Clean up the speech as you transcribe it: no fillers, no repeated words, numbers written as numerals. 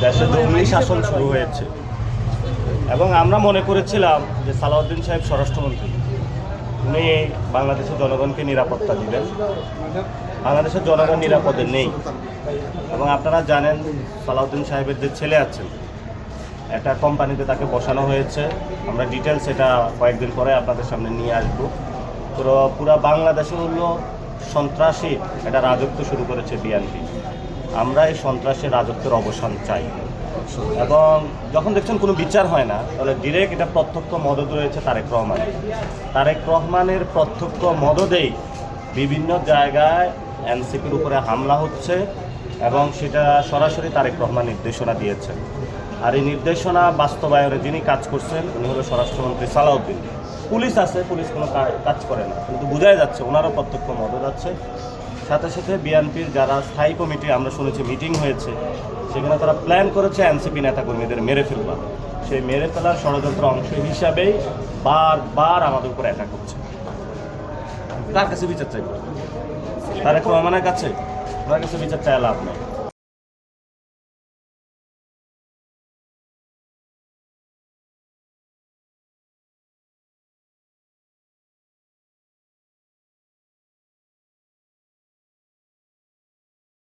দেশে জঙ্গি শাসন শুরু হয়েছে এবং আমরা মনে করেছিলাম যে সালাউদ্দিন সাহেব স্বরাষ্ট্রমন্ত্রী উনি বাংলাদেশের জনগণকে নিরাপত্তা দিবেন। বাংলাদেশের জনগণ নিরাপদে নেই এবং আপনারা জানেন সালাউদ্দিন সাহেবের যে ছেলে আছেন একটা কোম্পানিতে তাকে বসানো হয়েছে। আমরা ডিটেলস এটা কয়েকদিন পরে আপনাদের সামনে নিয়ে আসবো। পুরো বাংলাদেশে হলো সন্ত্রাসী একটা রাজত্ব শুরু করেছে বিএনপি। আমরা এই সন্ত্রাসের রাজত্বের অবসান চাই এবং যখন দেখছেন কোনো বিচার হয় না তাহলে ডিরেক্ট এটা প্রত্যক্ষ মদত রয়েছে তারেক রহমানের প্রত্যক্ষ মদতেই বিভিন্ন জায়গায় এনসিপির উপরে হামলা হচ্ছে এবং সেটা সরাসরি তারেক রহমান নির্দেশনা দিয়েছেন। আর এই নির্দেশনা বাস্তবায়নে যিনি কাজ করছেন উনি হলো স্বরাষ্ট্রমন্ত্রী সালাউদ্দিন। পুলিশ আছে, পুলিশ কোনো কাজ করে না, কিন্তু বোঝাই যাচ্ছে ওনারও প্রত্যক্ষ মদত আছে। সাথে সাথে বিএনপির যারা স্থায়ী কমিটি আমরা শুনেছি মিটিং হয়েছে, সেখানে তারা প্ল্যান করেছে এনসিপি নেতাকর্মীদের মেরে ফেলবা। সেই মেরে ফেলার ষড়যন্ত্র অংশ হিসাবেই বারবার আমাদের উপর অ্যাটাক হচ্ছে। কার কাছে বিচার চাইব? তারেক রহমানের কাছে? ওনার কাছে বিচার চায় লাভ নেই।